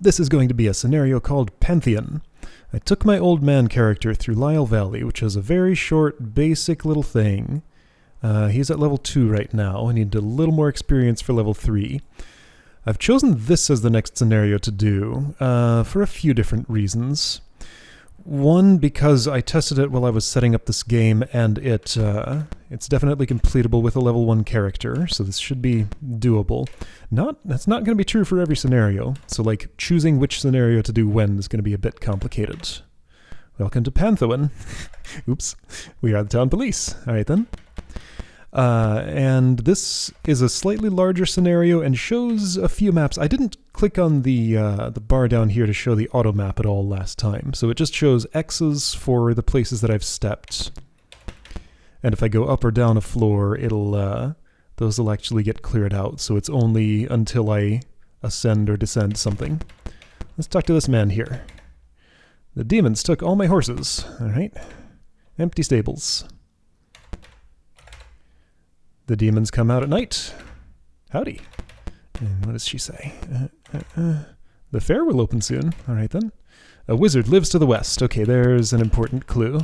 This is going to be a scenario called Pantheon. I took my old man character through Lyle Valley, which is a very short, basic little thing. He's at level 2 right now. I need a little more experience for level 3. I've chosen this as the next scenario to do, for a few different reasons. One, because I tested it while I was setting up this game, and it's definitely completable with a level 1 character, so this should be doable. That's not going to be true for every scenario, so like choosing which scenario to do when is going to be a bit complicated. Welcome to Pantheon. Oops, we are the town police. Alright then. And this is a slightly larger scenario and shows a few maps. I didn't click on the bar down here to show the auto map at all last time, so it just shows X's for the places that I've stepped. And if I go up or down a floor, those will actually get cleared out, so it's only until I ascend or descend something. Let's talk to this man here. The demons took all my horses. Alright. Empty stables. The demons come out at night. Howdy. And what does she say? The fair will open soon. Alright then. A wizard lives to the west. Okay, there's an important clue.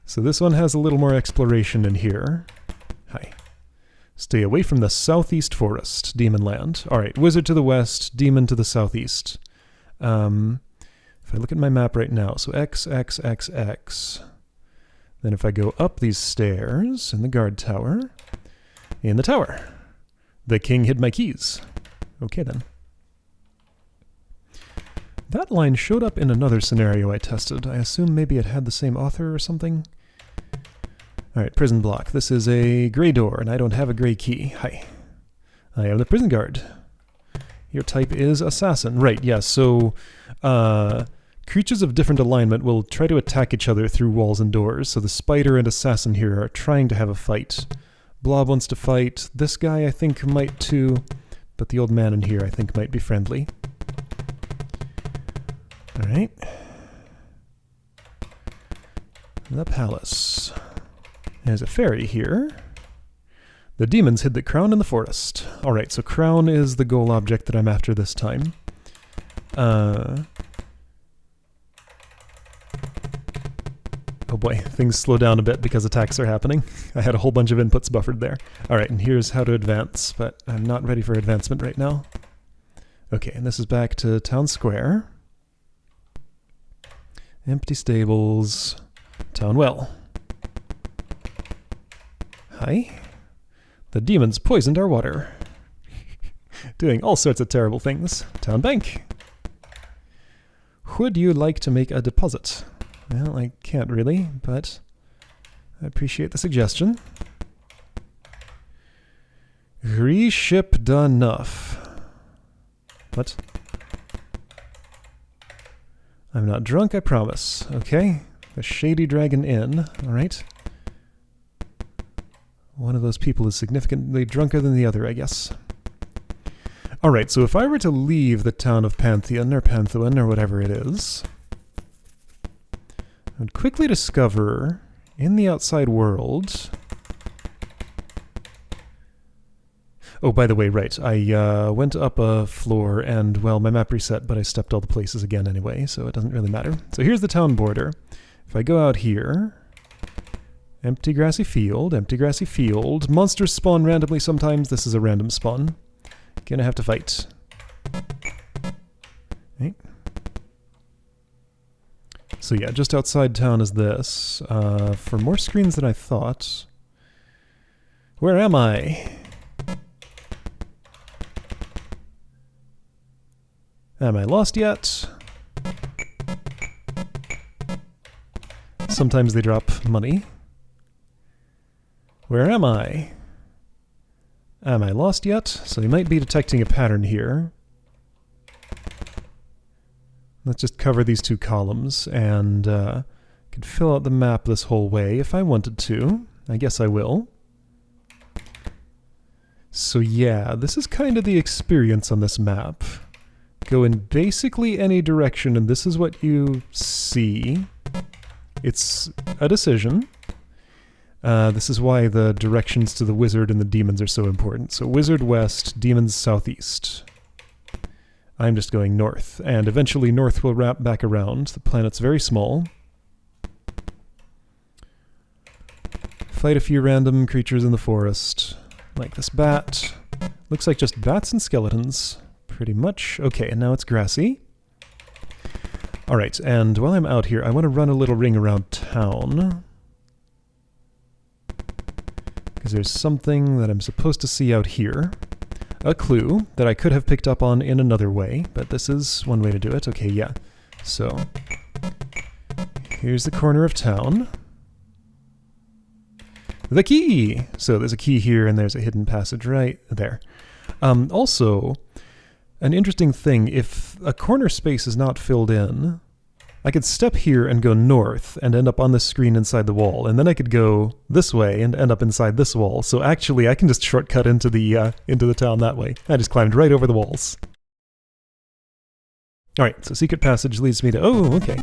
So this one has a little more exploration in here. Hi. Stay away from the southeast forest, demon land. Alright, wizard to the west, demon to the southeast. If I look at my map right now, so X, X, X, X. Then if I go up these stairs in the guard tower, in the tower, the king hid my keys. Okay then. That line showed up in another scenario I tested. I assume maybe it had the same author or something. Alright, prison block. This is a gray door, and I don't have a gray key. Hi. I am the prison guard. Your type is assassin. Right, yeah, so creatures of different alignment will try to attack each other through walls and doors, so the spider and assassin here are trying to have a fight. Blob wants to fight. This guy I think might too, but the old man in here I think might be friendly. Alright. The palace. There's a fairy here. The demons hid the crown in the forest. Alright, so crown is the goal object that I'm after this time. Oh boy, things slow down a bit because attacks are happening. I had a whole bunch of inputs buffered there. Alright, and here's how to advance, but I'm not ready for advancement right now. Okay, and this is back to town square. Empty stables. Town well. Hi. The demons poisoned our water. Doing all sorts of terrible things. Town bank. Would you like to make a deposit? Well, I can't really, but I appreciate the suggestion. Reship enough. What? I'm not drunk, I promise. Okay. The Shady Dragon Inn. Alright. One of those people is significantly drunker than the other, I guess. Alright, so if I were to leave the town of Pantheon, or whatever it is, I would quickly discover in the outside world... Oh, by the way, right, I went up a floor and, well, my map reset, but I stepped all the places again anyway, so it doesn't really matter. So here's the town border. If I go out here... Empty grassy field, monsters spawn randomly sometimes, this is a random spawn. Gonna have to fight. Right. So yeah, just outside town is this. For more screens than I thought. Where am I? Am I lost yet? Sometimes they drop money. Where am I? Am I lost yet? So you might be detecting a pattern here. Let's just cover these two columns, and could fill out the map this whole way if I wanted to. I guess I will. So yeah, this is kind of the experience on this map. Go in basically any direction, and this is what you see. It's a decision. This is why the directions to the wizard and the demons are so important. So wizard west, demons southeast. I'm just going north, and eventually north will wrap back around. The planet's very small. Fight a few random creatures in the forest, like this bat. Looks like just bats and skeletons, pretty much. Okay, and now it's grassy. Alright, and while I'm out here, I want to run a little ring around town. Because there's something that I'm supposed to see out here. A clue that I could have picked up on in another way, but this is one way to do it. Okay, yeah. So, here's the corner of town. The key! So there's a key here and there's a hidden passage right there. Also, an interesting thing, if a corner space is not filled in, I could step here and go north and end up on this screen inside the wall, and then I could go this way and end up inside this wall. So actually, I can just shortcut into the town that way. I just climbed right over the walls. Alright, so secret passage leads me to... Oh, okay.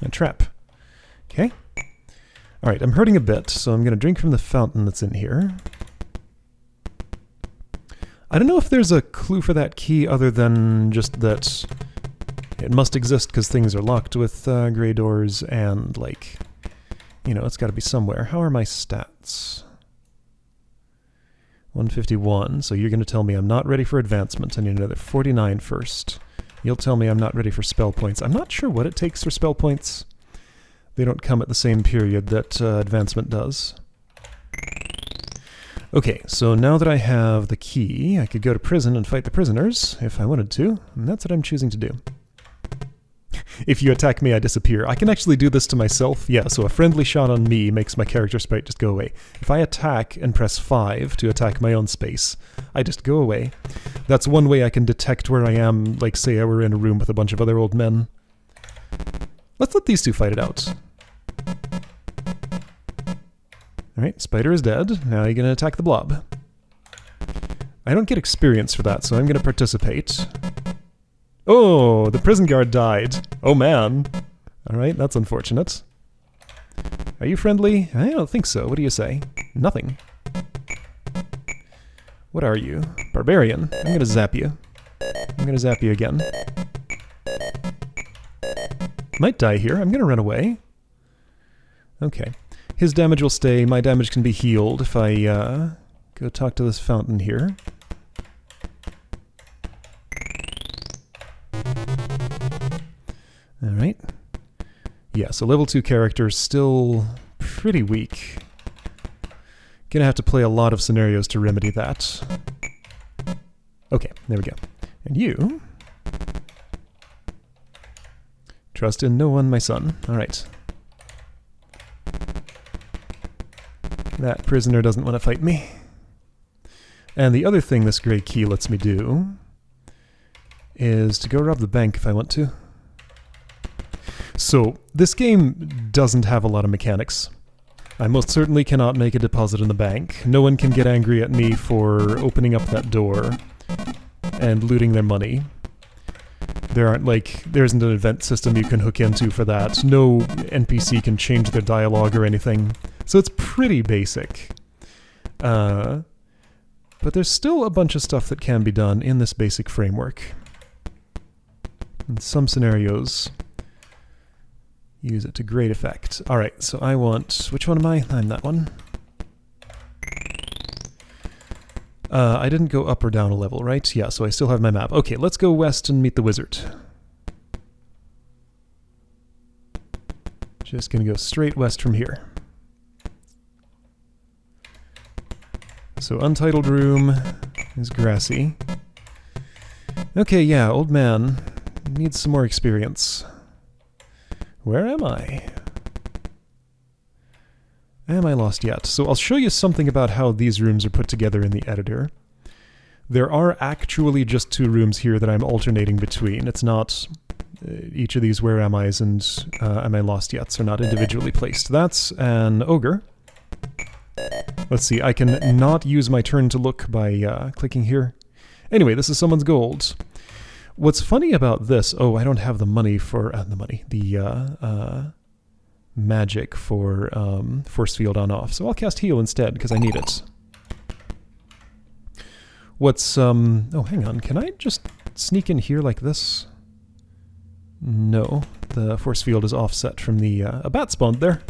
A trap. Okay. Alright, I'm hurting a bit, so I'm going to drink from the fountain that's in here. I don't know if there's a clue for that key other than just that it must exist because things are locked with gray doors and, like, you know, it's got to be somewhere. How are my stats? 151, so you're going to tell me I'm not ready for advancement. I need another 49 first. You'll tell me I'm not ready for spell points. I'm not sure what it takes for spell points. They don't come at the same period that advancement does. Okay, so now that I have the key, I could go to prison and fight the prisoners, if I wanted to, and that's what I'm choosing to do. If you attack me, I disappear. I can actually do this to myself. Yeah, so a friendly shot on me makes my character sprite just go away. If I attack and press 5 to attack my own space, I just go away. That's one way I can detect where I am, like say I were in a room with a bunch of other old men. Let's let these two fight it out. Alright, spider is dead. Now you're going to attack the blob. I don't get experience for that, so I'm going to participate. Oh, the prison guard died. Oh man. Alright, that's unfortunate. Are you friendly? I don't think so. What do you say? Nothing. What are you? Barbarian. I'm going to zap you. I'm going to zap you again. Might die here. I'm going to run away. Okay. His damage will stay. My damage can be healed if I go talk to this fountain here. Alright. Yeah, so level 2 character still pretty weak. Gonna have to play a lot of scenarios to remedy that. Okay, there we go. And you... Trust in no one, my son. Alright. That prisoner doesn't want to fight me. And the other thing this gray key lets me do is to go rob the bank if I want to. So, this game doesn't have a lot of mechanics. I most certainly cannot make a deposit in the bank. No one can get angry at me for opening up that door and looting their money. There isn't an event system you can hook into for that. No NPC can change their dialogue or anything. So it's pretty basic. But there's still a bunch of stuff that can be done in this basic framework. In some scenarios, use it to great effect. Alright, so I want... Which one am I? I'm that one. I didn't go up or down a level, right? Yeah, so I still have my map. Okay, let's go west and meet the wizard. Just gonna go straight west from here. So untitled room is grassy. Okay, yeah, old man needs some more experience. Where am I? Am I lost yet? So I'll show you something about how these rooms are put together in the editor. There are actually just 2 rooms here that I'm alternating between. It's not each of these where am I's and am I lost yet's are not individually placed. That's an ogre. Let's see, I can not use my turn to look by clicking here. Anyway, this is someone's gold. What's funny about this... Oh, I don't have the money for... the magic for force field on off. So I'll cast heal instead, because I need it. What's... Oh, hang on. Can I just sneak in here like this? No, the force field is offset from the... a bat spawned there.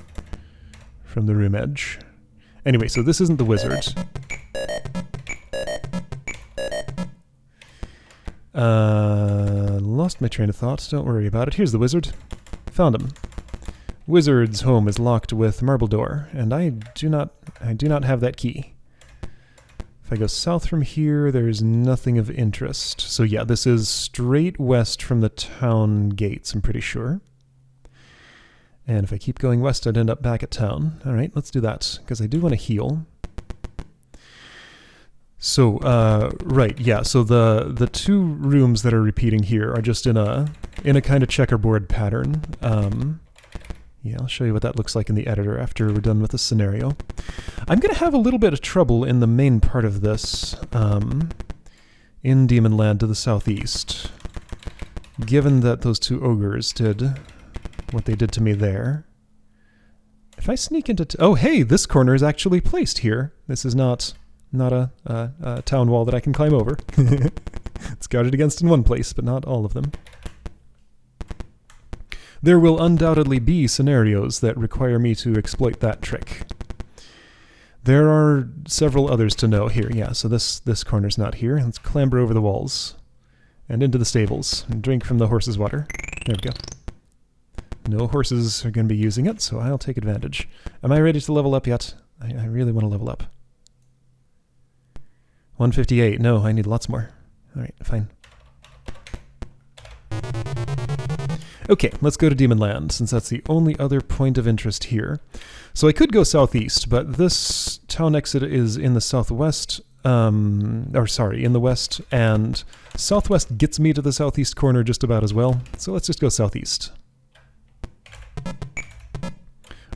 From the room edge. Anyway, so this isn't the wizard. Lost my train of thought, don't worry about it. Here's the wizard. Found him. Wizard's home is locked with marble door, and I do not have that key. If I go south from here, there's nothing of interest. So yeah, this is straight west from the town gates, I'm pretty sure. And if I keep going west, I'd end up back at town. Alright, let's do that, because I do want to heal. So, right, yeah, so the two rooms that are repeating here are just in a kind of checkerboard pattern. Yeah, I'll show you what that looks like in the editor after we're done with the scenario. I'm going to have a little bit of trouble in the main part of this, in Demon Land to the southeast, given that those two ogres did what they did to me there. If I sneak into... oh, hey, this corner is actually placed here. This is not a town wall that I can climb over. It's guarded against in one place, but not all of them. There will undoubtedly be scenarios that require me to exploit that trick. There are several others to know here. Yeah, so this corner's not here. Let's clamber over the walls and into the stables and drink from the horse's water. There we go. No horses are going to be using it, so I'll take advantage. Am I ready to level up yet? I really want to level up. 158. No, I need lots more. Alright, fine. Okay, let's go to Demon Land, since that's the only other point of interest here. So I could go southeast, but this town exit is in the southwest, in the west, and southwest gets me to the southeast corner just about as well, so let's just go southeast.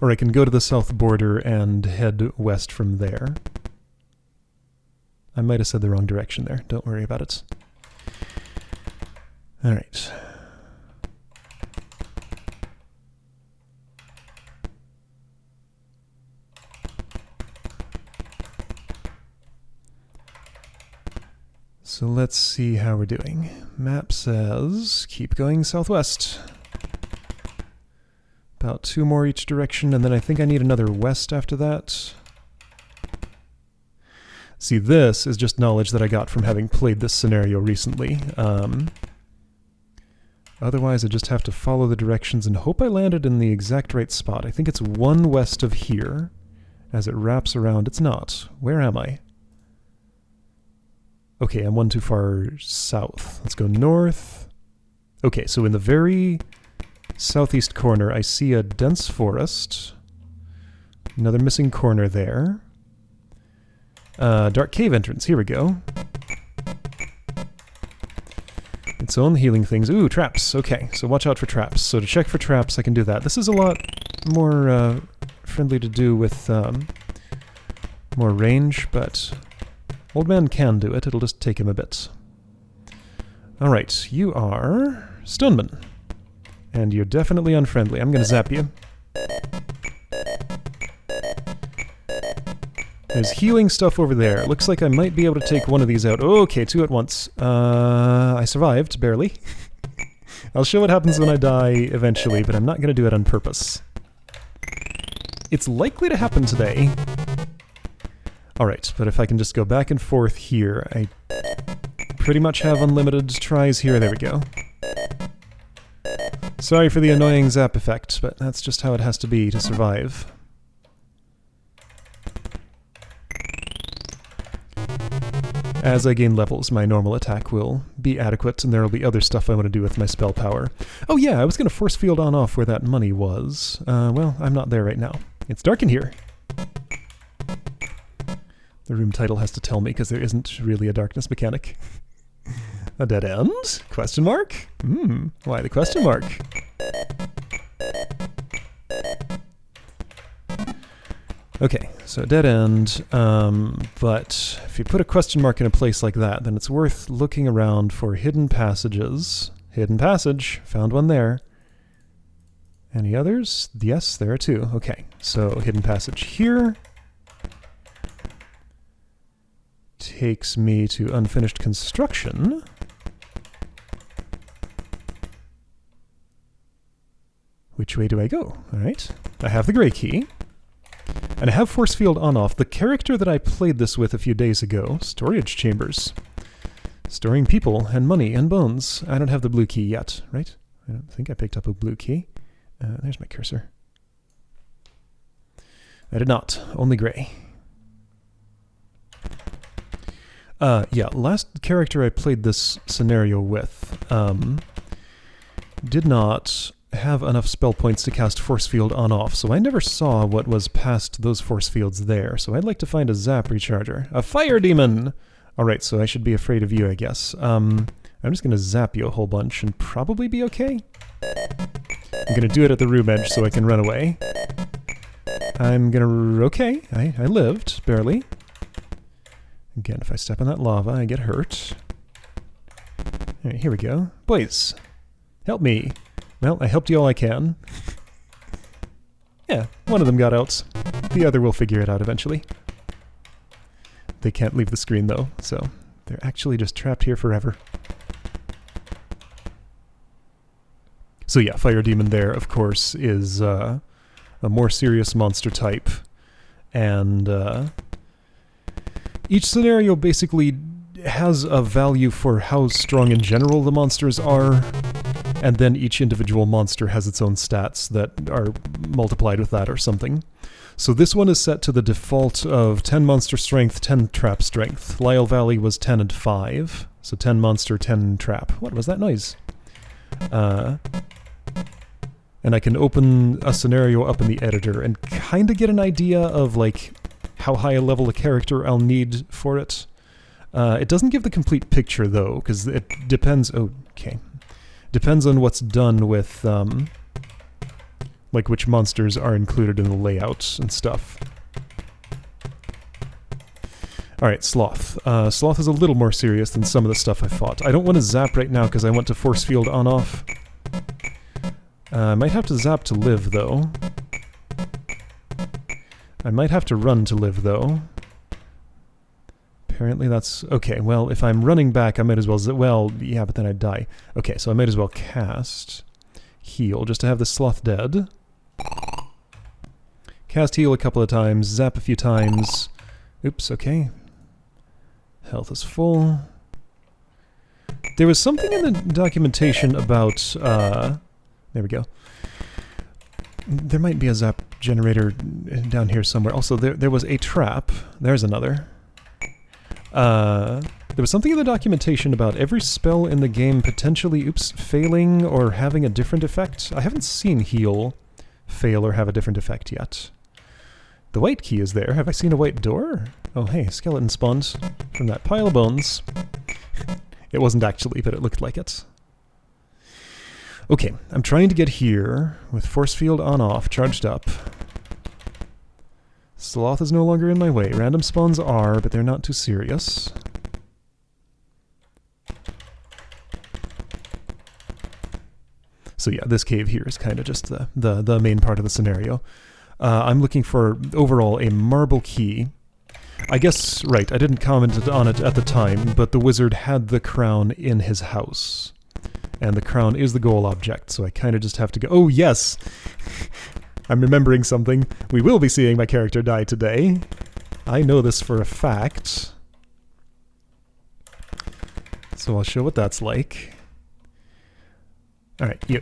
Or I can go to the south border and head west from there. I might have said the wrong direction there, don't worry about it. Alright. So let's see how we're doing. Map says keep going southwest. About 2 more each direction, and then I think I need another west after that. See, this is just knowledge that I got from having played this scenario recently. Otherwise, I just have to follow the directions and hope I landed in the exact right spot. I think it's 1 west of here. As it wraps around, it's not. Where am I? Okay, I'm 1 too far south. Let's go north. Okay, so in the very southeast corner, I see a dense forest. Another missing corner there. Dark cave entrance. Here we go. Its own healing things. Ooh, traps. Okay, so watch out for traps. So to check for traps, I can do that. This is a lot more friendly to do with more range, but Old Man can do it. It'll just take him a bit. Alright, you are Stoneman. And you're definitely unfriendly. I'm gonna zap you. There's healing stuff over there. Looks like I might be able to take one of these out. Okay, 2 at once. I survived, barely. I'll show what happens when I die eventually, but I'm not gonna do it on purpose. It's likely to happen today. Alright, but if I can just go back and forth here, I pretty much have unlimited tries here. There we go. Sorry for the annoying zap effect, but that's just how it has to be to survive. As I gain levels, my normal attack will be adequate, and there will be other stuff I want to do with my spell power. Oh yeah, I was going to force field on off where that money was. Well, I'm not there right now. It's dark in here. The room title has to tell me, because there isn't really a darkness mechanic. A dead end? Question mark? Why the question mark? Okay, so dead end, but if you put a question mark in a place like that, then it's worth looking around for hidden passages. Hidden passage, found one there. Any others? Yes, there are 2. Okay, so hidden passage here. Takes me to unfinished construction. Which way do I go? Alright. I have the gray key. And I have force field on-off. The character that I played this with a few days ago, storage chambers. Storing people and money and bones. I don't have the blue key yet, right? I don't think I picked up a blue key. There's my cursor. I did not. Only gray. Yeah, last character I played this scenario with did not have enough spell points to cast force field on-off, so I never saw what was past those force fields there, so I'd like to find a zap recharger. A fire demon! Alright, so I should be afraid of you, I guess. I'm just going to zap you a whole bunch and probably be okay. I'm going to do it at the room edge so I can run away. I'm going to... okay, I lived, barely. Again, if I step on that lava, I get hurt. Alright, here we go. Boys, help me. Well, I helped you all I can. Yeah, one of them got out. The other will figure it out eventually. They can't leave the screen though, so they're actually just trapped here forever. So yeah, Fire Demon there, of course, is a more serious monster type. And each scenario basically has a value for how strong in general the monsters are. And then each individual monster has its own stats that are multiplied with that or something. So this one is set to the default of 10 monster strength, 10 trap strength. Lyle Valley was 10 and 5, so 10 monster, 10 trap. What was that noise? And I can open a scenario up in the editor and kind of get an idea of like how high a level a character I'll need for it. It doesn't give the complete picture though, because it depends... oh, okay. Depends on what's done with, like which monsters are included in the layout and stuff. Alright, Sloth. Sloth is a little more serious than some of the stuff I fought. I don't want to zap right now because I want to force field on-off. I might have to zap to live, though. I might have to run to live, though. Apparently that's... okay, well, if I'm running back, I might as well... well, yeah, but then I'd die. Okay, so I might as well cast heal, just to have the Sloth dead. Cast heal a couple of times, zap a few times. Oops, okay. Health is full. There was something in the documentation about... there we go. There might be a zap generator down here somewhere. Also, there was a trap. There's another. There was something in the documentation about every spell in the game potentially, failing or having a different effect. I haven't seen heal fail or have a different effect yet. The white key is there. Have I seen a white door? Oh hey, skeleton spawned from that pile of bones. It wasn't actually, but it looked like it. Okay, I'm trying to get here with force field on-off, charged up. Sloth is no longer in my way. Random spawns are, but they're not too serious. So yeah, this cave here is kind of just the main part of the scenario. I'm looking for, overall, a marble key. I guess, right, I didn't comment on it at the time, but the wizard had the crown in his house. And the crown is the goal object, so I kind of just have to go... oh, yes! I'm remembering something. We will be seeing my character die today. I know this for a fact. So I'll show what that's like. Alright, you.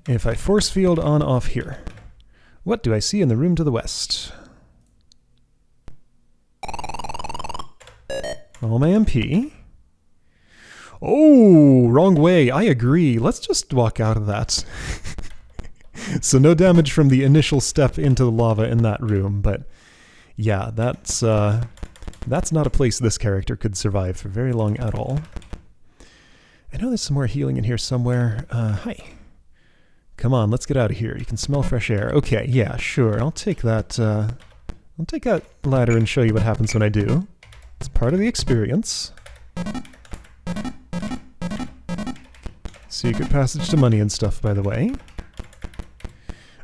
If I force field on off here, what do I see in the room to the west? All my MP. Oh, wrong way. I agree. Let's just walk out of that. So no damage from the initial step into the lava in that room, but yeah, that's not a place this character could survive for very long at all. I know there's some more healing in here somewhere. Hi. Come on, let's get out of here. You can smell fresh air. Okay, yeah, sure. I'll take that ladder and show you what happens when I do. It's part of the experience. Secret passage to money and stuff, by the way.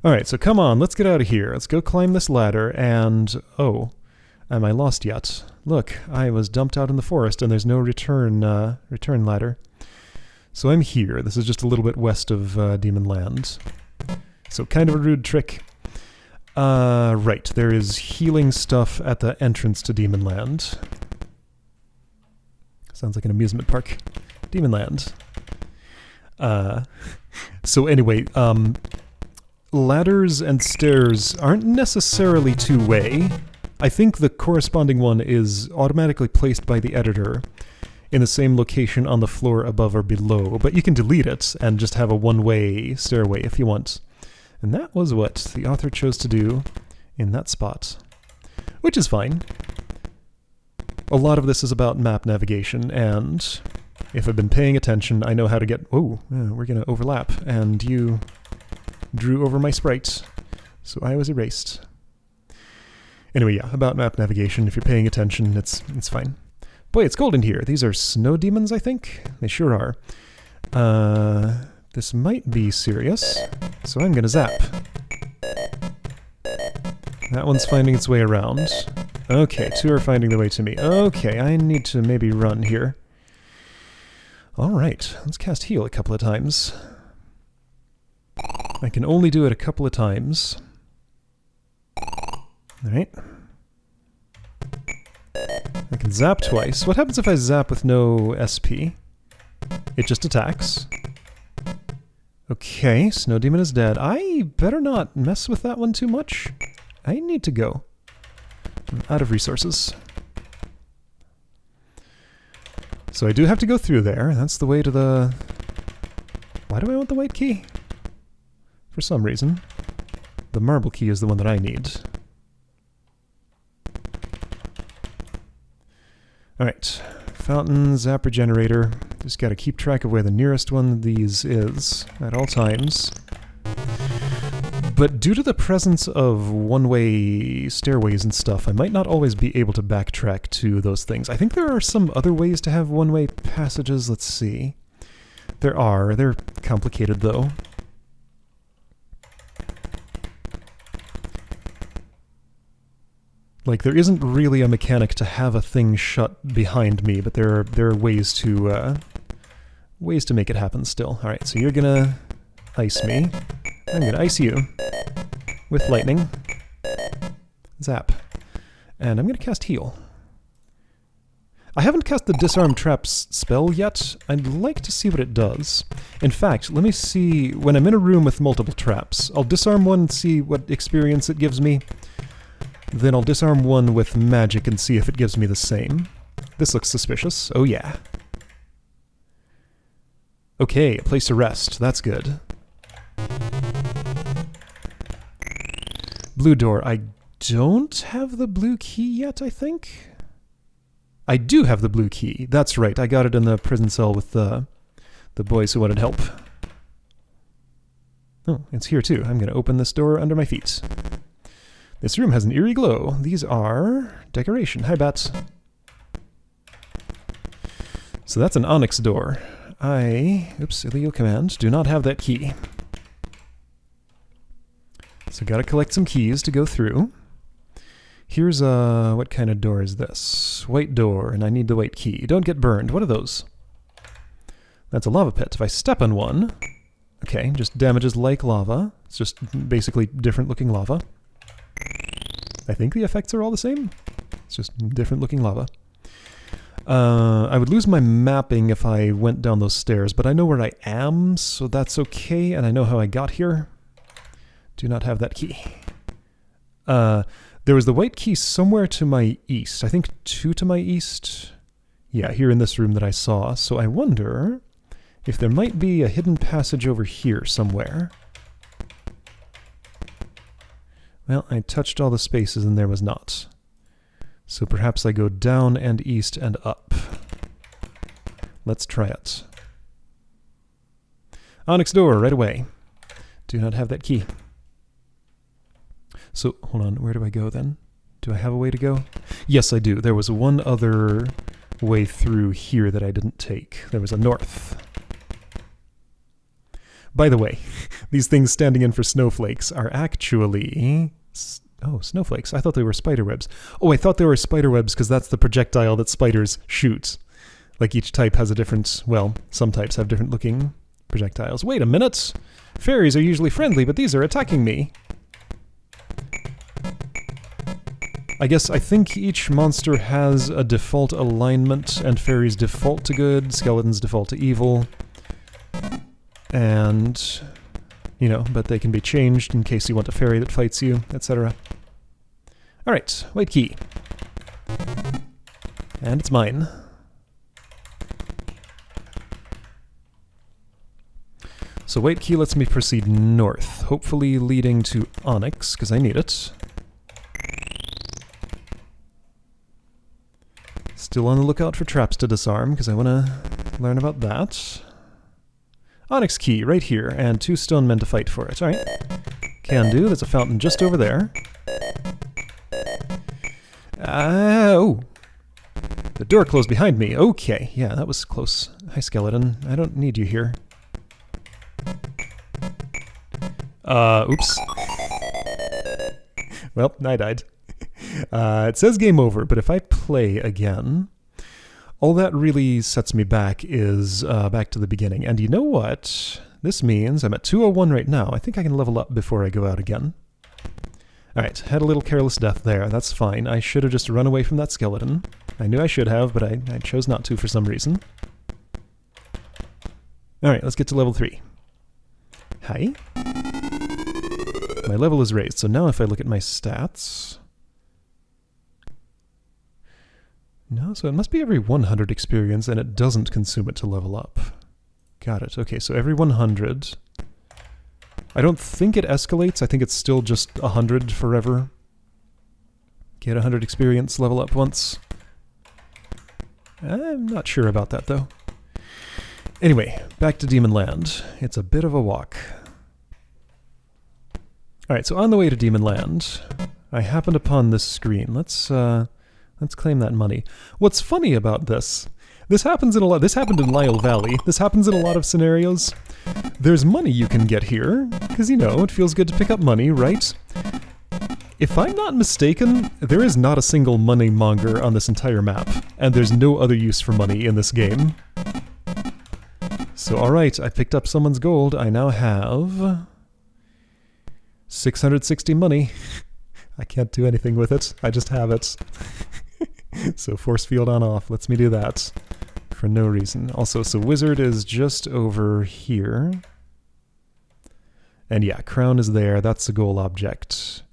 Alright, so come on, let's get out of here. Let's go climb this ladder and... oh, am I lost yet? Look, I was dumped out in the forest and there's no return ladder. So I'm here. This is just a little bit west of Demon Land. So kind of a rude trick. Right, there is healing stuff at the entrance to Demon Land. Sounds like an amusement park. Demon Land. So anyway, ladders and stairs aren't necessarily two-way. I think the corresponding one is automatically placed by the editor in the same location on the floor above or below, but you can delete it and just have a one-way stairway if you want. And that was what the author chose to do in that spot, which is fine. A lot of this is about map navigation, and if I've been paying attention, I know how to get... Oh, yeah, we're going to overlap, and you drew over my sprite, so I was erased. Anyway, yeah, about map navigation, if you're paying attention, it's fine. Boy, it's cold in here. These are snow demons, I think? They sure are. This might be serious, so I'm gonna zap. That one's finding its way around. Okay, two are finding their way to me. Okay, I need to maybe run here. Alright, let's cast heal a couple of times. I can only do it a couple of times. Alright. I can zap twice. What happens if I zap with no SP? It just attacks. Okay, Snow Demon is dead. I better not mess with that one too much. I need to go. I'm out of resources. So I do have to go through there. That's the way to the... Why do I want the white key? For some reason. The marble key is the one that I need. Alright. Fountain, zapper generator. Just gotta keep track of where the nearest one of these is at all times. But due to the presence of one-way stairways and stuff, I might not always be able to backtrack to those things. I think there are some other ways to have one-way passages. Let's see. There are. They're complicated, though. Like, there isn't really a mechanic to have a thing shut behind me, but there are ways to make it happen still. Alright, so you're gonna ice me. I'm gonna ice you with lightning. Zap. And I'm gonna cast heal. I haven't cast the disarm traps spell yet. I'd like to see what it does. In fact, let me see, when I'm in a room with multiple traps, I'll disarm one and see what experience it gives me. Then I'll disarm one with magic and see if it gives me the same. This looks suspicious. Oh yeah. Okay, a place to rest. That's good. Blue door. I don't have the blue key yet, I think? I do have the blue key. That's right. I got it in the prison cell with the boys who wanted help. Oh, it's here too. I'm going to open this door under my feet. This room has an eerie glow. These are decoration. Hi, bats. So that's an onyx door. Oops, illegal command. Do not have that key. So gotta collect some keys to go through. Here's what kind of door is this? White door, and I need the white key. Don't get burned. What are those? That's a lava pit. If I step on one... Okay, just damages like lava. It's just basically different looking lava. I think the effects are all the same. It's just different looking lava. I would lose my mapping if I went down those stairs, but I know where I am, so that's okay, and I know how I got here. Do not have that key. There was the white key somewhere to my east. I think 2 to my east. Yeah, here in this room that I saw. So I wonder if there might be a hidden passage over here somewhere. Well, I touched all the spaces and there was not. So perhaps I go down and east and up. Let's try it. Onyx door, right away. Do not have that key. So, hold on, where do I go then? Do I have a way to go? Yes, I do. There was one other way through here that I didn't take. There was a north. By the way, these things standing in for snowflakes are actually... Oh, snowflakes. I thought they were spider webs. Oh, I thought they were spider webs because that's the projectile that spiders shoot. Like each type has a different, well, some types have different looking projectiles. Wait a minute! Fairies are usually friendly, but these are attacking me. I think each monster has a default alignment, and fairies default to good, skeletons default to evil. And, you know, but they can be changed in case you want a fairy that fights you, etc. Alright, white key. And it's mine. So white key lets me proceed north, hopefully leading to onyx, because I need it. Still on the lookout for traps to disarm, because I want to learn about that. Onyx key, right here, and 2 stone men to fight for it. Alright. Can do, there's a fountain just over there. Oh! The door closed behind me. Okay, yeah, that was close. Hi, skeleton. I don't need you here. Oops. Well, I died. It says game over, but if I play again, all that really sets me back is back to the beginning. And you know what? This means I'm at 201 right now. I think I can level up before I go out again. Alright, had a little careless death there. That's fine. I should have just run away from that skeleton. I knew I should have, but I chose not to for some reason. Alright, let's get to level 3. Hi. My level is raised, so now if I look at my stats... No, so it must be every 100 experience, and it doesn't consume it to level up. Got it. Okay, so every 100... I don't think it escalates. I think it's still just 100 forever. Get 100 experience, level up once. I'm not sure about that, though. Anyway, back to Demon Land. It's a bit of a walk. Alright, so on the way to Demon Land, I happened upon this screen. Let's claim that money. What's funny about this happens in a lot. This happened in Lyle Valley. This happens in a lot of scenarios. There's money you can get here, because, you know, it feels good to pick up money, right? If I'm not mistaken, there is not a single money monger on this entire map, and there's no other use for money in this game. So, alright, I picked up someone's gold. I now have 660 money. I can't do anything with it. I just have it. So force field on off lets me do that for no reason. Also, so wizard is just over here. And yeah, crown is there. That's the goal object.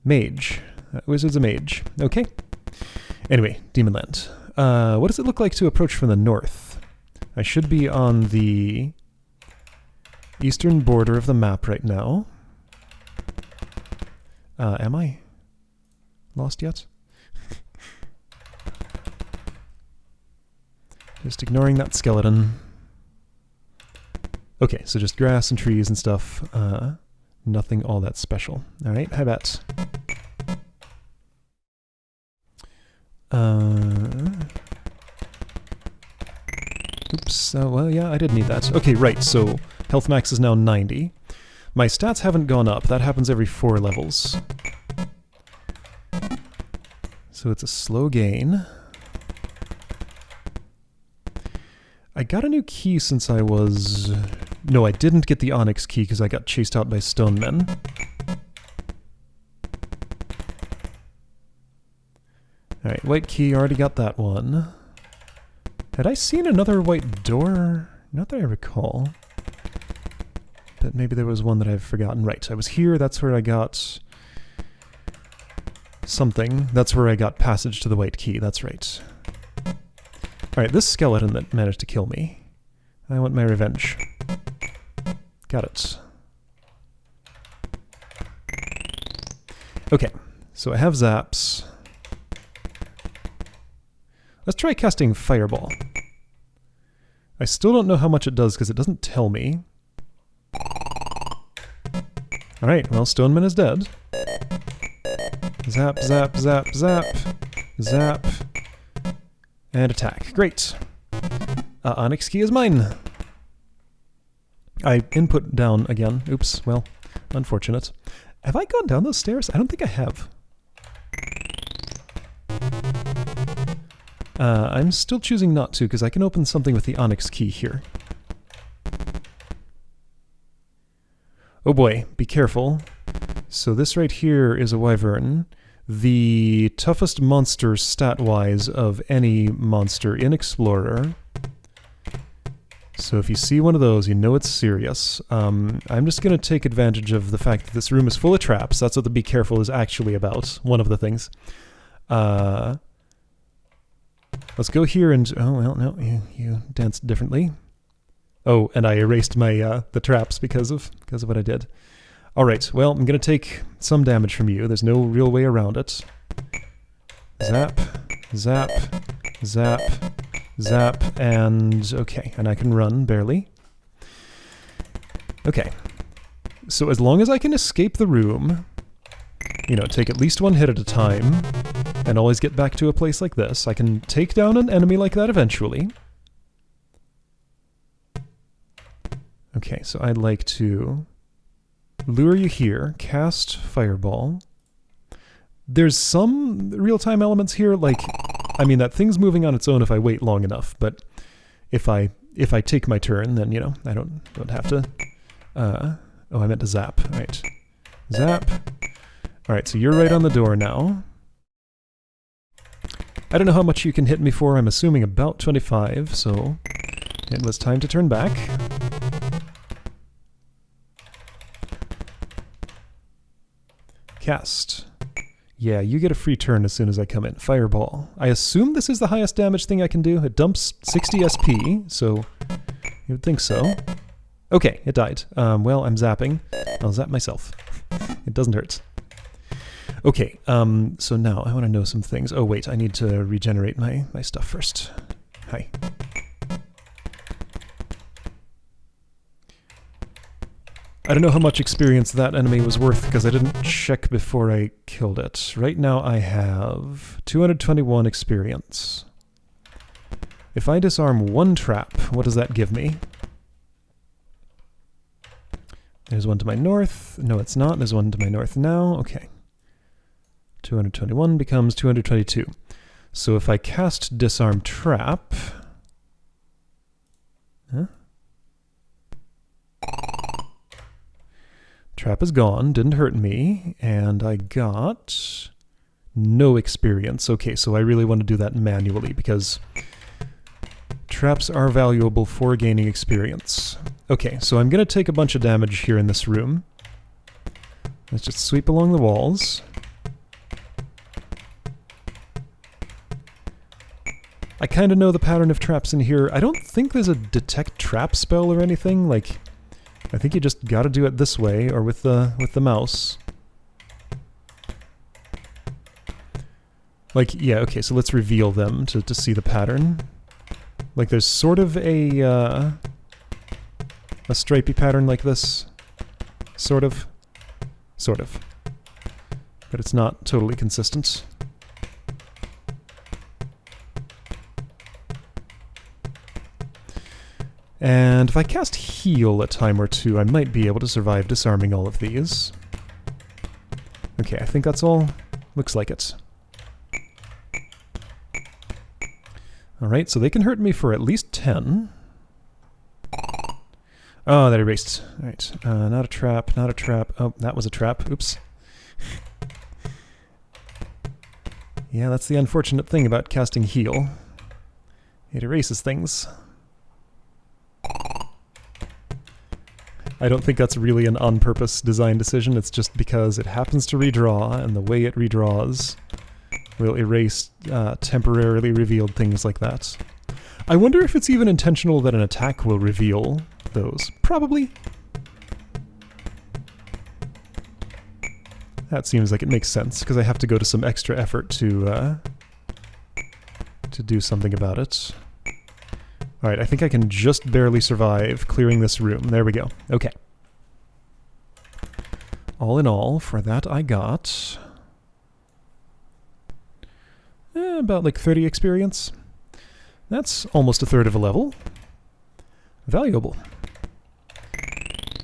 Mage. Wizard's a mage. Okay. Anyway, Demon Land. What does it look like to approach from the north? I should be on the eastern border of the map right now. Am I lost yet? Just ignoring that skeleton. Okay, so just grass and trees and stuff. Nothing all that special. Alright, hi bats. Oops, well yeah, I did need that. Okay, right, so health max is now 90. My stats haven't gone up. That happens every 4 levels. So it's a slow gain. I got a new key since I was... No, I didn't get the Onyx key because I got chased out by stone men. Alright, white key, already got that one. Had I seen another white door? Not that I recall. But maybe there was one that I've forgotten. Right, I was here, that's where I got... something. That's where I got passage to the white key, that's right. Alright, this skeleton that managed to kill me. I want my revenge. Got it. Okay, so I have zaps. Let's try casting Fireball. I still don't know how much it does because it doesn't tell me. Alright, well, Stoneman is dead. Zap, zap, zap, zap. Zap. And attack. Great. Onyx key is mine. I input down again. Oops, well, unfortunate. Have I gone down those stairs? I don't think I have. I'm still choosing not to, because I can open something with the Onyx key here. Oh boy, be careful. So this right here is a wyvern. The toughest monster stat-wise of any monster in Explorer. So if you see one of those, you know it's serious. I'm just going to take advantage of the fact that this room is full of traps. That's what the be careful is actually about, one of the things. Let's go here and... Oh, well, no, you danced differently. Oh, and I erased my the traps because of what I did. All right, well, I'm going to take some damage from you. There's no real way around it. Zap, zap, zap, zap, and... Okay, and I can run, barely. Okay. So as long as I can escape the room, you know, take at least one hit at a time, and always get back to a place like this, I can take down an enemy like that eventually. Okay, so I'd like to lure you here, cast Fireball. There's some real-time elements here, like, I mean, that thing's moving on its own if I wait long enough, but if I take my turn, then, you know, I don't have to... oh, I meant to zap. All right. Zap. All right, so you're right on the door now. I don't know how much you can hit me for. I'm assuming about 25, so it was time to turn back. Cast. Yeah, you get a free turn as soon as I come in. Fireball. I assume this is the highest damage thing I can do. It dumps 60 SP, so you would think so. Okay, it died. Well, I'm zapping. I'll zap myself. It doesn't hurt. Okay, so now I want to know some things. Oh wait, I need to regenerate my stuff first. Hi. I don't know how much experience that enemy was worth because I didn't check before I killed it. Right now I have 221 experience. If I disarm one trap, what does that give me? There's one to my north. No, it's not. There's one to my north now. Okay. 221 becomes 222. So if I cast Disarm Trap... Huh? Trap is gone, didn't hurt me, and I got no experience. Okay, so I really want to do that manually because traps are valuable for gaining experience. Okay, so I'm going to take a bunch of damage here in this room. Let's just sweep along the walls. I kind of know the pattern of traps in here. I don't think there's a detect trap spell or anything. Like, I think you just gotta do it this way, or with the mouse. Like, yeah, okay, so let's reveal them to see the pattern. Like, there's sort of a stripey pattern like this. Sort of. Sort of. But it's not totally consistent. And if I cast Heal a time or two, I might be able to survive disarming all of these. Okay, I think that's all. Looks like it. Alright, so they can hurt me for at least 10. Oh, that erased. Alright, not a trap, not a trap. Oh, that was a trap. Oops. Yeah, that's the unfortunate thing about casting Heal. It erases things. I don't think that's really an on-purpose design decision, it's just because it happens to redraw, and the way it redraws will erase temporarily revealed things like that. I wonder if it's even intentional that an attack will reveal those. Probably. That seems like it makes sense, because I have to go to some extra effort to do something about it. Alright, I think I can just barely survive clearing this room. There we go. Okay. All in all, for that I got... about like 30 experience. That's almost a third of a level. Valuable.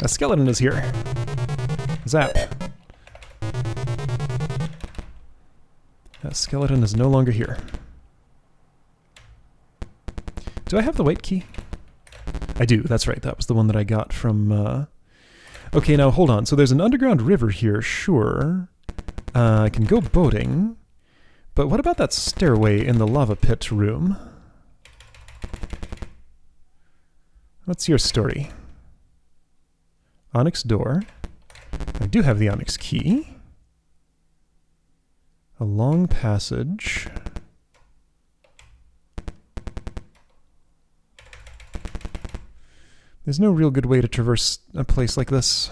A skeleton is here. Zap. That skeleton is no longer here. Do I have the white key? I do, that's right. That was the one that I got from... Okay, now hold on. So there's an underground river here, sure. I can go boating. But what about that stairway in the lava pit room? What's your story? Onyx door. I do have the onyx key. A long passage. There's no real good way to traverse a place like this.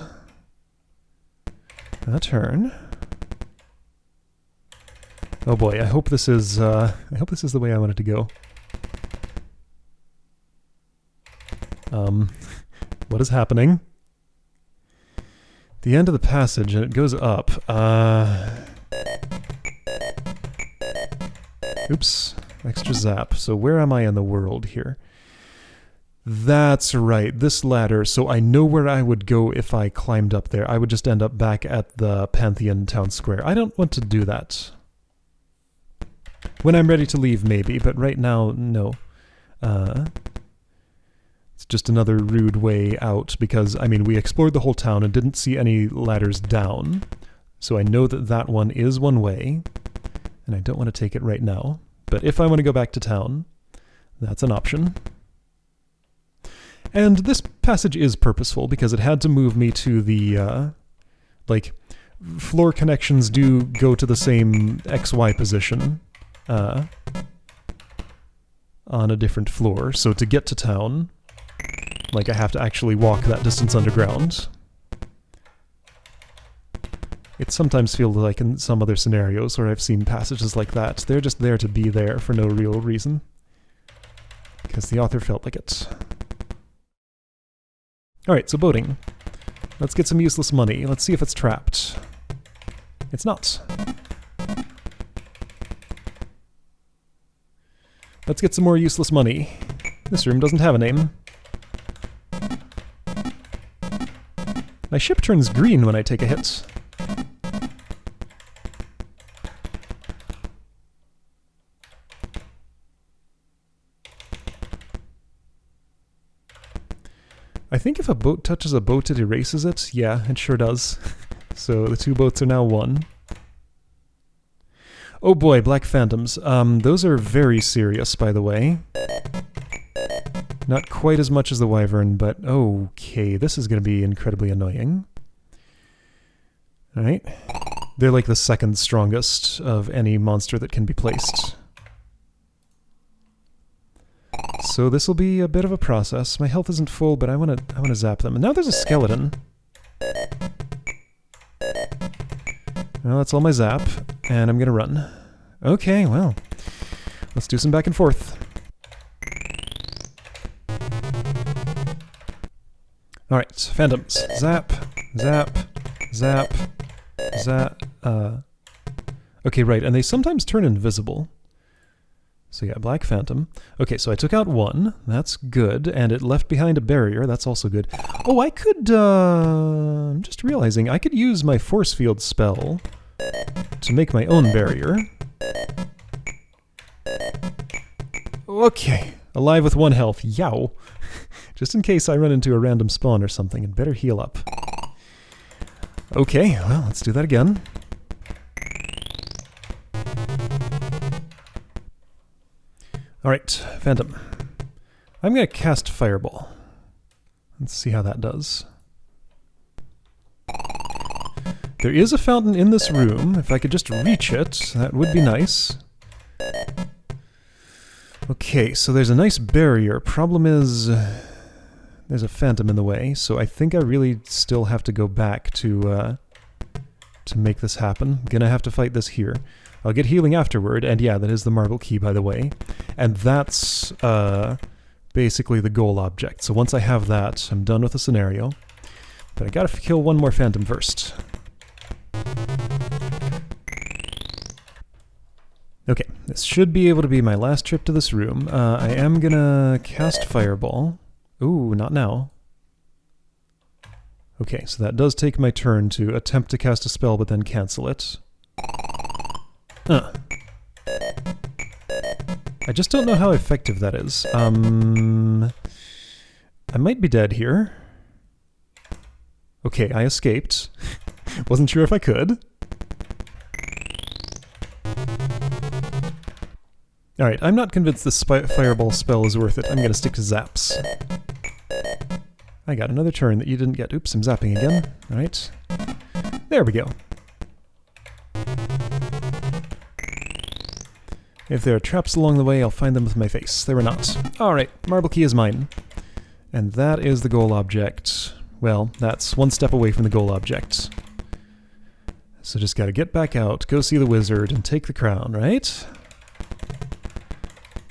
A turn. Oh boy, I hope this is the way I want it to go. What is happening? The end of the passage, and it goes up. Oops, extra zap. So where am I in the world here? That's right, this ladder. So I know where I would go if I climbed up there. I would just end up back at the Pantheon town square. I don't want to do that. When I'm ready to leave, maybe, but right now, no. It's just another rude way out because, I mean, we explored the whole town and didn't see any ladders down. So I know that that one is one way, and I don't want to take it right now. But if I want to go back to town, that's an option. And this passage is purposeful because it had to move me to the, like, floor connections do go to the same XY position on a different floor. So to get to town, like, I have to actually walk that distance underground. It sometimes feels like in some other scenarios where I've seen passages like that, they're just there to be there for no real reason. Because the author felt like it. Alright, so boating. Let's get some useless money. Let's see if it's trapped. It's not. Let's get some more useless money. This room doesn't have a name. My ship turns green when I take a hit. I think if a boat touches a boat, it erases it. Yeah, it sure does. So the two boats are now one. Oh boy, Black Phantoms. Those are very serious, by the way. Not quite as much as the Wyvern, but okay, this is going to be incredibly annoying. Alright. They're like the second strongest of any monster that can be placed. So this will be a bit of a process. My health isn't full, but I want to zap them. And now there's a skeleton. Well, that's all my zap, and I'm gonna run. Okay, well, let's do some back and forth. Alright, Phantoms. Zap, zap, zap, zap. Okay, right, and they sometimes turn invisible. So yeah, Black Phantom. Okay, so I took out one. That's good. And it left behind a barrier. That's also good. Oh, I could, I'm just realizing I could use my force field spell to make my own barrier. Okay, alive with 1 health. Yow. Just in case I run into a random spawn or something, I'd better heal up. Okay, well, let's do that again. Alright, Phantom. I'm going to cast Fireball. Let's see how that does. There is a fountain in this room. If I could just reach it, that would be nice. Okay, so there's a nice barrier. Problem is, there's a Phantom in the way, so I think I really still have to go back to make this happen. I'm gonna have to fight this here. I'll get healing afterward, and yeah, that is the marble key, by the way. And that's basically the goal object. So once I have that, I'm done with the scenario. But I gotta kill one more Phantom first. Okay, this should be able to be my last trip to this room. I am gonna cast Fireball. Ooh, not now. Okay, so that does take my turn to attempt to cast a spell, but then cancel it. I just don't know how effective that is. I might be dead here. Okay, I escaped. Wasn't sure if I could. Alright, I'm not convinced this fireball spell is worth it. I'm gonna stick to zaps. I got another turn that you didn't get. Oops, I'm zapping again. Alright. There we go. If there are traps along the way, I'll find them with my face. There were not. Alright, marble key is mine. And that is the goal object. Well, that's one step away from the goal object. So just gotta get back out, go see the wizard, and take the crown, right?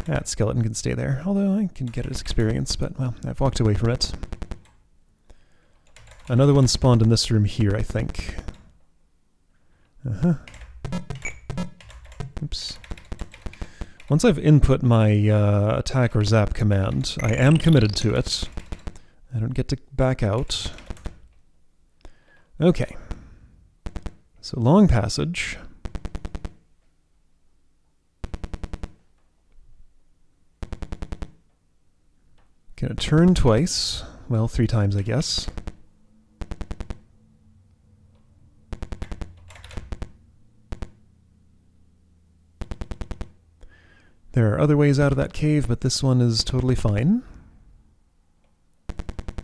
That skeleton can stay there, although I can get his experience, but, well, I've walked away from it. Another one spawned in this room here, I think. Uh-huh. Oops. Once I've input my attack or zap command, I am committed to it. I don't get to back out. Okay. So long passage. Gonna turn twice. Well, 3 times, I guess. There are other ways out of that cave, but this one is totally fine.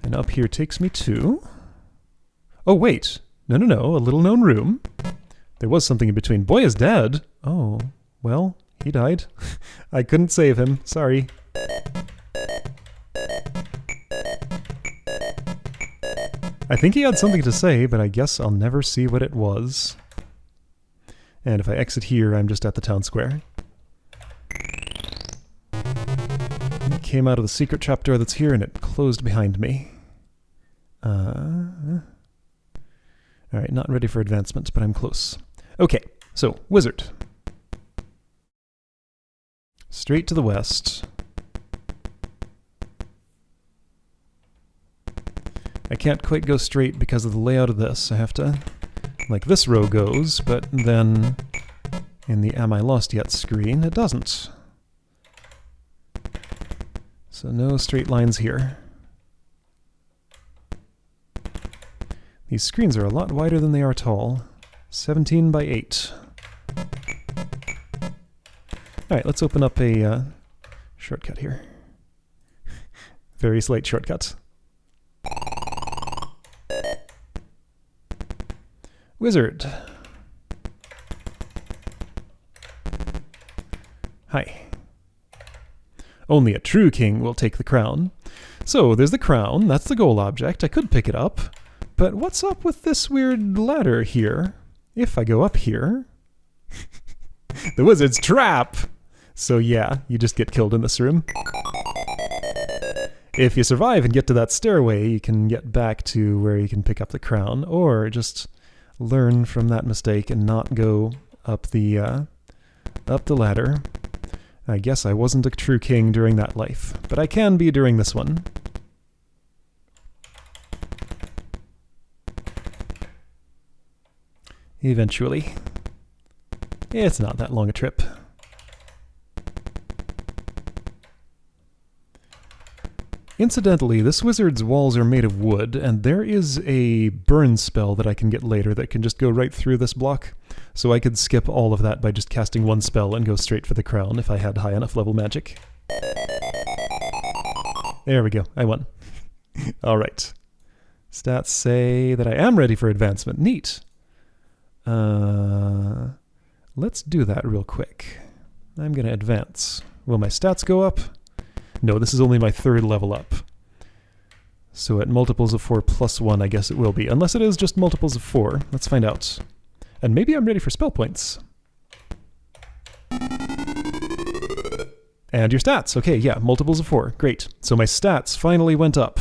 And up here takes me to... Oh, wait. No, a little known room. There was something in between. Boy is dead. Oh, well, he died. I couldn't save him. Sorry. I think he had something to say, but I guess I'll never see what it was. And if I exit here, I'm just at the town square. It came out of the secret trapdoor that's here, and it closed behind me. Alright, not ready for advancement, but I'm close. Okay, so, wizard. Straight to the west. I can't quite go straight because of the layout of this. I have to... Like this row goes, but then in the Am I Lost Yet screen, it doesn't. So no straight lines here. These screens are a lot wider than they are tall. 17 by 8. Alright, let's open up a shortcut here. Very slight shortcut. Wizard. Hi. Only a true king will take the crown. So, there's the crown, that's the goal object, I could pick it up. But what's up with this weird ladder here? If I go up here... the wizard's trap! So yeah, you just get killed in this room. If you survive and get to that stairway, you can get back to where you can pick up the crown, or just learn from that mistake and not go up the ladder. I guess I wasn't a true king during that life, but I can be during this one. Eventually. It's not that long a trip. Incidentally, this wizard's walls are made of wood, and there is a burn spell that I can get later that can just go right through this block. So I could skip all of that by just casting one spell and go straight for the crown if I had high enough level magic. There we go, I won. Alright. Stats say that I am ready for advancement. Neat. Let's do that real quick. I'm gonna advance. Will my stats go up? No, this is only my 3rd level up. So at multiples of 4 plus 1, I guess it will be. Unless it is just multiples of 4. Let's find out. And maybe I'm ready for spell points. And your stats. Okay, yeah, multiples of 4. Great. So my stats finally went up.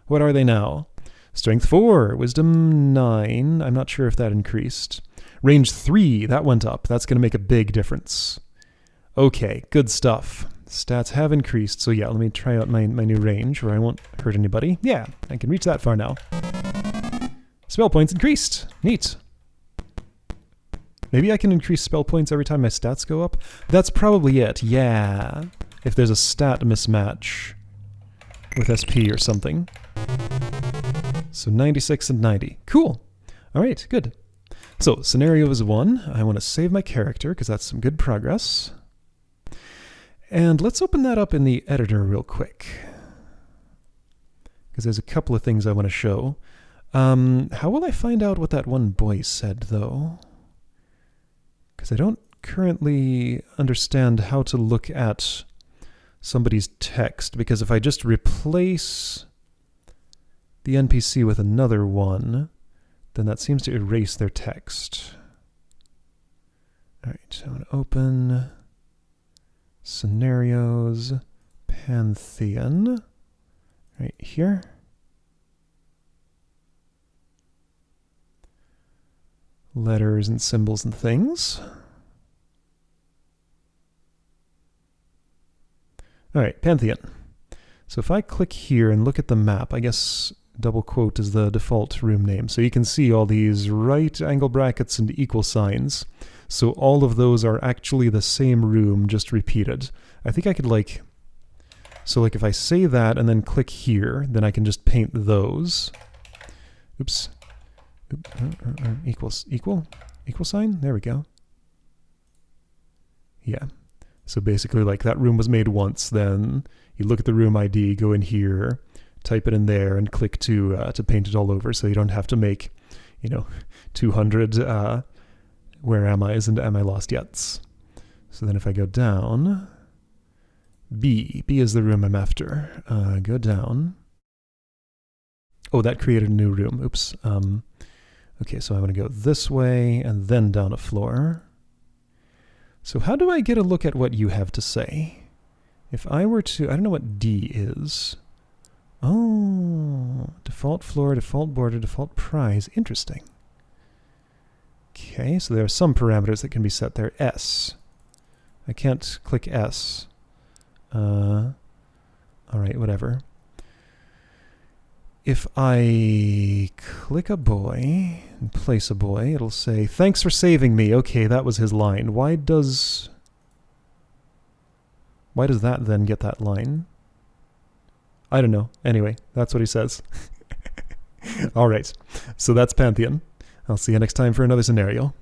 What are they now? Strength 4, Wisdom 9. I'm not sure if that increased. Range 3, that went up. That's going to make a big difference. Okay, good stuff. Stats have increased, so yeah, let me try out my new range where I won't hurt anybody. Yeah, I can reach that far now. Spell points increased. Neat. Maybe I can increase spell points every time my stats go up? That's probably it, yeah. If there's a stat mismatch with SP or something. So 96 and 90. Cool. All right, good. So scenario is 1. I want to save my character because that's some good progress. And let's open that up in the editor real quick, because there's a couple of things I want to show. How will I find out what that one boy said, though? Because I don't currently understand how to look at somebody's text, because if I just replace the NPC with another one, then that seems to erase their text. All right, I'm going to open Scenarios, Pantheon, right here. Letters and symbols and things. All right, Pantheon. So if I click here and look at the map, I guess double quote is the default room name. So you can see all these right angle brackets and equal signs. So all of those are actually the same room, just repeated. I think I could so if I say that and then click here, then I can just paint those. Oops. Equal sign? There we go. Yeah. So basically, like, that room was made once, then you look at the room ID, go in here, type it in there, and click to paint it all over, so you don't have to make, 200 where am I and am I lost yet. So then if I go down, B is the room I'm after. Go down. Oh, that created a new room. Oops. Okay, so I'm going to go this way and then down a floor. So how do I get a look at what you have to say? If I were to, I don't know what D is. Oh, default floor, default border, default prize. Interesting. Okay, so there are some parameters that can be set there. S. I can't click S. All right, whatever. If I click a boy and place a boy, it'll say, "Thanks for saving me." Okay, that was his line. Why does that then get that line? I don't know. Anyway, that's what he says. All right, so that's Pantheon. I'll see you next time for another scenario.